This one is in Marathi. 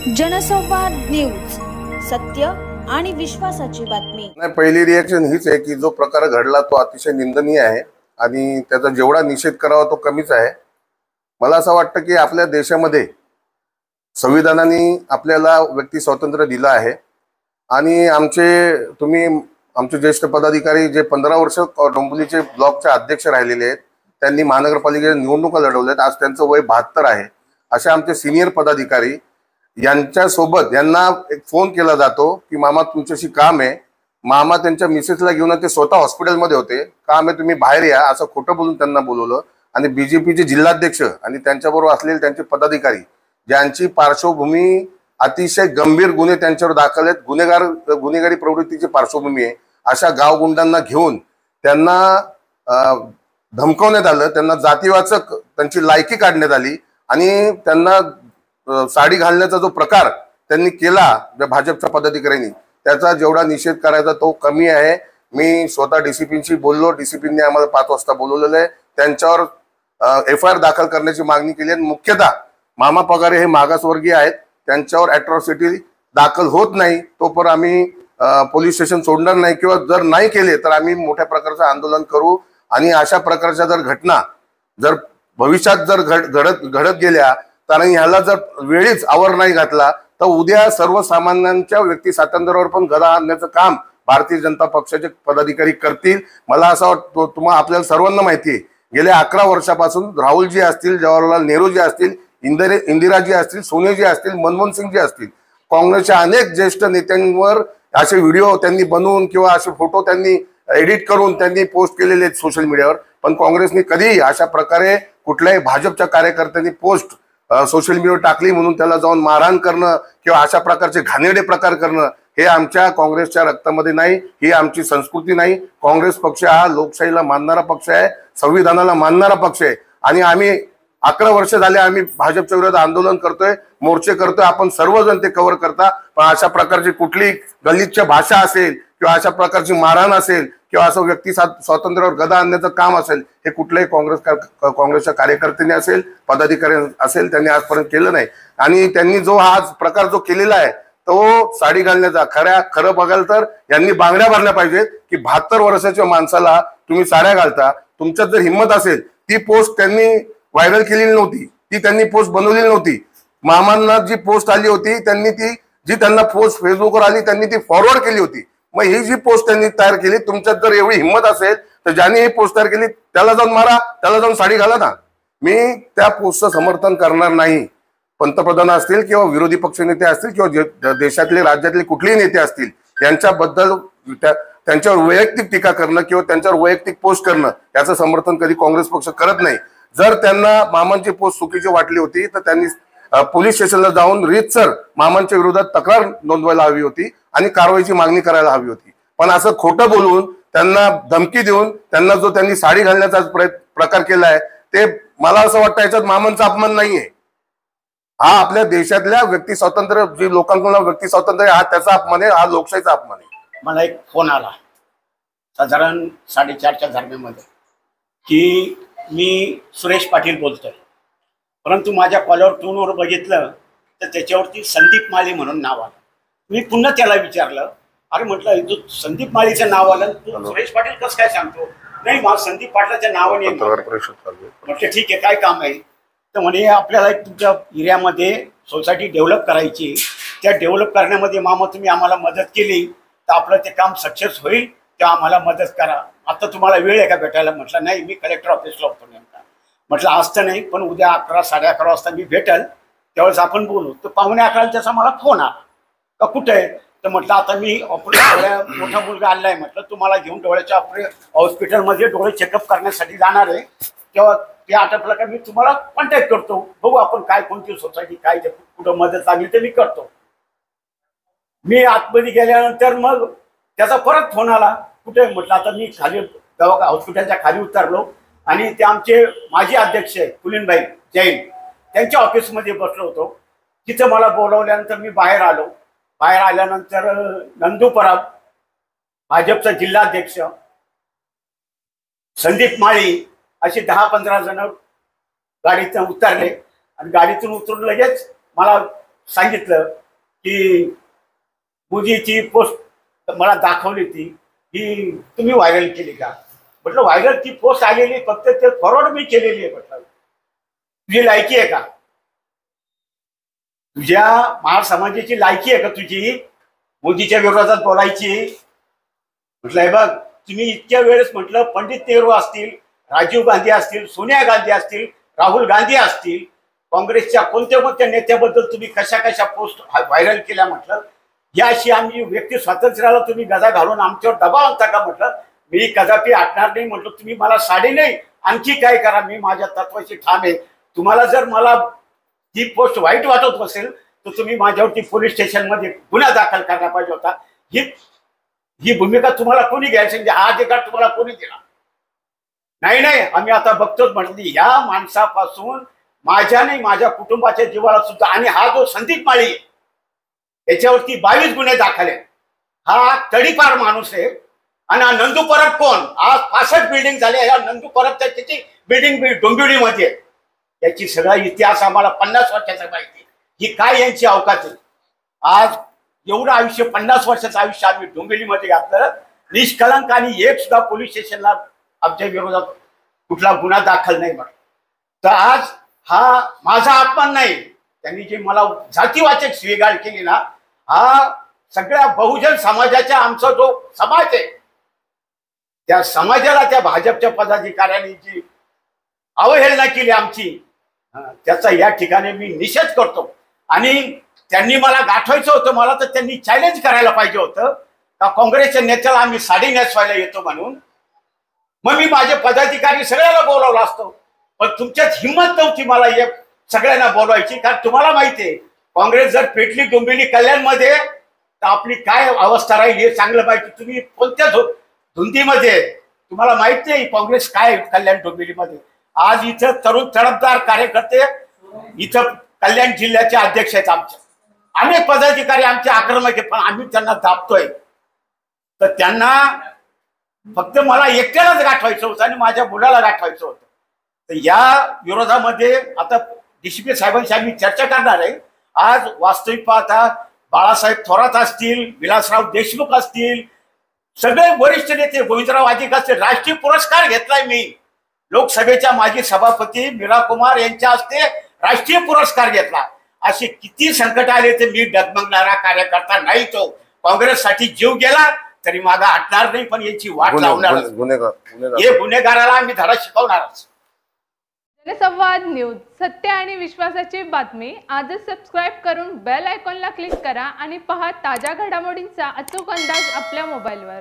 जनसंवाद न्यूज, सत्य आणि विश्वासाची बातमी। नाही, पहिली रिएक्शन हीच आहे की जो प्रकार घडला तो अतिशय निंदनीय आहे आणि त्याचा जेवढा निषेध करावा तो कमीच आहे। मला असं वाटतं की आपल्या देशामध्ये संविधानाने आपल्याला व्यक्ती स्वातंत्र्य दिलं आहे आणि आमचे ज्येष्ठ पदाधिकारी जे 15 वर्ष डोंबिवलीचे ब्लॉकचे अध्यक्ष राहिलेले आहेत, त्यांनी महानगरपालिकेच्या निवडणुका लढवल्यात। आज त्यांचं वय 72 आहे। असे आमचे सिनियर पदाधिकारी यांच्यासोबत यांना एक फोन केला जातो की मामा तुमच्याशी काम आहे। मामा त्यांच्या मिसेसला घेऊन ते स्वतः हॉस्पिटलमध्ये होते, काम आहे तुम्ही बाहेर या असं खोटं बोलून त्यांना बोलवलं आणि बीजेपीचे जिल्हाध्यक्ष आणि त्यांच्याबरोबर असलेले त्यांचे पदाधिकारी ज्यांची पार्श्वभूमी अतिशय गंभीर गुन्हे त्यांच्यावर दाखल आहेत, गुन्हेगारी प्रवृत्तीची पार्श्वभूमी आहे, अशा गावगुंडांना घेऊन त्यांना धमकवण्यात आलं, त्यांना जातीवाचक त्यांची लायकी काढण्यात आली आणि त्यांना साडी घालण्याचा जो प्रकार त्यांनी केला भाजपच्या पदाधिकाऱ्यांनी त्याचा जेवढा निषेध करायचा तो कमी आहे। मी स्वतः डीसीपींशी बोललो, डीसीपींनी आम्हाला 5 वाजता बोलवलेलं आहे, त्यांच्यावर FIR दाखल करण्याची मागणी केली आहे। मुख्यतः मामा पगारे हे मागासवर्गीय आहेत, त्यांच्यावर अॅट्रॉसिटी दाखल होत नाही तोपर्यंत आम्ही पोलीस स्टेशन सोडणार नाही किंवा जर नाही केले तर आम्ही मोठ्या प्रकारचं आंदोलन करू आणि अशा प्रकारच्या जर घटना जर भविष्यात जर घडत गेल्या तर ह्याला जर वेळीच आवर नाही घातला तर उद्या सर्वसामान्यांच्या व्यक्ती स्वातंत्र्यावर पण गदा आणण्याचं काम भारतीय जनता पक्षाचे पदाधिकारी करतील। मला असं वाटतं आपल्याला सर्वांना माहिती आहे, गेल्या 11 वर्षापासून राहुलजी असतील, जवाहरलाल नेहरूजी असतील, इंदिराजी असतील, सोनियाजी असतील, मनमोहन सिंगजी असतील, काँग्रेसच्या अनेक ज्येष्ठ नेत्यांवर असे व्हिडिओ त्यांनी बनवून किंवा असे फोटो त्यांनी एडिट करून त्यांनी पोस्ट केलेले आहेत सोशल मीडियावर। पण काँग्रेसने कधीही अशा प्रकारे कुठल्याही भाजपच्या कार्यकर्त्यांनी पोस्ट सोशल मीडियावर टाकली म्हणून त्याला जाऊन मारहाण करणं किंवा अशा प्रकारचे घाणेरडे प्रकार करणं हे आमच्या काँग्रेसच्या रक्तामध्ये नाही, ही आमची संस्कृती नाही। काँग्रेस पक्ष हा लोकशाहीला मानणारा पक्ष आहे, संविधानाला मानणारा पक्ष आहे आणि आम्ही 11 वर्ष झाले आम्ही भाजपच्या विरोधात आंदोलन करतोय, मोर्चे करतोय, आपण सर्वजण ते कव्हर करता। पण अशा प्रकारची कुठली गलिच्छ भाषा असेल किंवा अशा प्रकारची मारहाण असेल किंवा असं व्यक्ती स्वातंत्र्यावर गदा आणण्याचं काम असेल हे कुठल्याही काँग्रेसच्या कार्यकर्त्यांनी असेल, पदाधिकारी असेल, त्यांनी आजपर्यंत केलं नाही। आणि त्यांनी जो हा प्रकार जो केलेला आहे तो साडी घालण्याचा खरं बघाल तर यांनी बांगड्या भरल्या पाहिजेत की 72 वर्षाच्या माणसाला तुम्ही साड्या घालता। तुमच्यात जर हिंमत असेल, ती पोस्ट त्यांनी व्हायरल केलेली नव्हती, ती त्यांनी पोस्ट बनवलेली नव्हती। मामांना जी पोस्ट आली होती जी त्यांना पोस्ट फेसबुकवर आली त्यांनी ती फॉरवर्ड केली होती। मग ही जी पोस्ट त्यांनी तयार केली, तुमच्यात जर एवढी हिंमत असेल तर ज्यांनी ही पोस्ट तयार केली त्याला जाऊन मारा, त्याला जाऊन साडी घाला ना। मी त्या पोस्टचं समर्थन करणार नाही। पंतप्रधान असतील किंवा विरोधी पक्षनेते असतील किंवा देशातले राज्यातले कुठलेही नेते असतील यांच्याबद्दल त्यांच्यावर वैयक्तिक टीका करणं किंवा त्यांच्यावर वैयक्तिक पोस्ट करणं याचं समर्थन कधी काँग्रेस पक्ष करत नाही। जर त्यांना मामांची पोस्ट चुकीची वाटली होती तर त्यांनी पोलीस स्टेशनला जाऊन रीतसर मामांच्या विरोधात तक्रार नोंदवायला हवी होती आणि कारवाईची मागणी करायला हवी होती। पण असं खोटं बोलून त्यांना धमकी देऊन त्यांना जो त्यांनी साडी घालण्याचा प्रकार केलाय ते मला असं वाटतं याच्यात मामांचा अपमान नाहीये, हा आपल्या देशातल्या व्यक्ती स्वातंत्र्य जी लोकांकडून व्यक्ती स्वातंत्र्य हा त्याचा अपमान आहे, हा लोकशाहीचा अपमान आहे। मला एक फोन आला साधारण 4:30च्या दरम्यानमध्ये की मी सुरेश पाटील बोलतोय, परंतु माझ्या कॉलर टोनवर बघितलं तर त्याच्यावरती संदीप माळी म्हणून नाव आलं। मी पुन्हा त्याला विचारलं, अरे म्हटलं संदीप माळीचं नाव आलं, तू सुरेश पाटील कसं काय सांगतो? नाही, मला संदीप पाटलाच्या नावाने म्हटलं ठीक आहे, काय काम आहे? तर म्हणे आपल्याला तुमच्या एरियामध्ये सोसायटी डेव्हलप करायची, त्या डेव्हलप करण्यामध्ये मामा तुम्ही आम्हाला मदत केली तर आपलं ते काम सक्सेस होईल, तेव्हा आम्हाला मदत करा। आता तुम्हाला वेळ आहे का भेटायला? म्हटलं नाही, मी कलेक्टर ऑफिसला होतो नेमका। म्हटलं आज तर नाही, पण उद्या 11, 11:30 वाजता मी भेटेल, त्यावेळेस आपण बोलू। तर 11:45 त्याचा मला फोन आला का कुठे आहे? तर म्हटलं आता मी मोठा मुलगा आला आहे, म्हटलं तुम्हाला घेऊन डोळ्याच्या हॉस्पिटलमध्ये डोळे चेकअप करण्यासाठी जाणार आहे, तेव्हा ते आटपलं का मी तुम्हाला कॉन्टॅक्ट करतो, बघू आपण काय कोणती सोसायटी काय कुठं मदत लागली तर मी करतो। मी आतमध्ये गेल्यानंतर मग त्याचा परत फोन आला, कुठे? म्हटलं आता मी खाली हॉस्पिटलच्या खाली उतरलो आणि ते आमचे माजी अध्यक्ष कुलीनभाई जैन त्यांच्या ऑफिसमध्ये बसलो होतो। तिथं मला बोलवल्यानंतर मी बाहेर आलो। बाहेर आल्यानंतर नंदू परब, भाजपचा जिल्हाध्यक्ष, संदीप माळी असे 10-15 जण गाडीतून उतरले आणि गाडीतून उतरून लगेच मला सांगितलं की मोदीची पोस्ट मला दाखवली ती ही तुम्ही व्हायरल केली का? म्हटलं व्हायरल ती पोस्ट आलेली फक्त ते फॉरवर्ड मी केलेली आहे. म्हटलं तुझी लायकी आहे का? तुझ्या महार समाजाची लायकी आहे का तुझी मोदीच्या विरोधात बोलायची? म्हटलं हे बघ, तुम्ही इतक्या वेळेस म्हटलं पंडित नेहरू असतील, राजीव गांधी असतील, सोनिया गांधी असतील, राहुल गांधी असतील, काँग्रेसच्या कोणत्या कोणत्या नेत्याबद्दल तुम्ही कशा कशा पोस्ट व्हायरल केल्या. म्हटलं याशी आम्ही व्यक्ती स्वातंत्र्याला तुम्ही गदा घालून आमच्यावर दबाव आणता का? म्हटलं मी कदापि हटणार नाही. म्हटलं तुम्ही मला साडी नाही आणखी काय करा, मी माझ्या तत्वाची ठाम आहे. तुम्हाला जर मला ही पोस्ट वाईट वाटत असेल तर तुम्ही माझ्यावरती पोलीस स्टेशनमध्ये गुन्हा दाखल करायला पाहिजे होता. ही भूमिका तुम्हाला कोणी घ्यायची? हा अधिकार तुम्हाला कोणी दिला? नाही आम्ही आता बघतोच. म्हटली या माणसापासून माझ्या नाही माझ्या कुटुंबाच्या जीवाला सुद्धा, आणि हा जो संदीप माळी याच्यावरती 22 गुन्हे दाखल आहेत. हा तडीपार माणूस आहे. आणि नंदू परब कोण? आज 65 बिल्डिंग झाल्या. या नंदू परब त्याची बिल्डिंग डोंबिवलीमध्ये, याची सगळा इतिहास आम्हाला 50 वर्षाचा माहिती. ही काय यांची अवकाश आहे? आज एवढं आयुष्य 50 वर्षाचं आयुष्य आम्ही डोंबिवलीमध्ये घातलं, निष्कलंक, आणि एक सुद्धा पोलीस स्टेशनला आमच्या विरोधात कुठला गुन्हा दाखल नाही. म्हणून तर आज हा माझा अपमान नाही. त्यांनी जे मला जातीवाचक शिवीगाळ केली ना, हा सगळ्या बहुजन समाजाच्या आमचा जो समाज आहे त्या समाजाला त्या भाजपच्या पदाधिकाऱ्यांनी जी अवहेलना केली आमची, त्याचा या ठिकाणी मी निषेध करतो. आणि त्यांनी मला गाठवायचं होतं, मला तर त्यांनी चॅलेंज करायला पाहिजे होतं का काँग्रेसच्या नेत्याला आम्ही साडी नेसवायला येतो म्हणून. मग मी माझे पदाधिकारी सगळ्याला बोलावलं असतो, पण तुमच्यात हिंमत नव्हती मला सगळ्यांना बोलवायची. कारण तुम्हाला माहिती आहे काँग्रेस जर पेटली डोंबिवली कल्याणमध्ये तर आपली काय अवस्था राहील हे चांगलं माहिती. तुम्ही कोणत्या धुंदीमध्ये तुम्हाला माहित नाही काँग्रेस काय कल्याण डोंबिवलीमध्ये. आज इथं तरुण तडफदार कार्यकर्ते इथं कल्याण जिल्ह्याचे अध्यक्ष आहेत. आमचे अनेक पदाधिकारी आमचे आक्रमक आहेत, पण आम्ही त्यांना दाबतोय. तर त्यांना फक्त मला एकट्यालाच गाठवायचं होतं आणि माझ्या मुलाला गाठवायचं होतं. तर या विरोधामध्ये आता डीसीपी साहेबांशी आम्ही चर्चा करणार आहे. आज वास्तविक पाहता बाळासाहेब थोरात असतील, विलासराव देशमुख असतील, सगळे वरिष्ठ नेते, गोविंदराव अधिक असतील, राष्ट्रीय पुरस्कार घेतलाय मी. लोकसभेच्या माजी सभापती मीरा कुमार यांच्या हस्ते राष्ट्रीय पुरस्कार घेतला. असे किती संकट आले ते मी डगमगणारा कार्यकर्ता नाही. तो काँग्रेससाठी जीव गेला तरी मागा हटणार नाही, पण याची वाट लावणार. हे गुन्हेगाराला आम्ही धडा शिकवणारच. जनसंवाद न्यूज, सत्य आणि विश्वासाची बातमी. आजच सबस्क्राईब करून बेल आयकॉनला क्लिक करा आणि पहा ताज्या घडामोडींचा अचूक अंदाज आपल्या मोबाईलवर.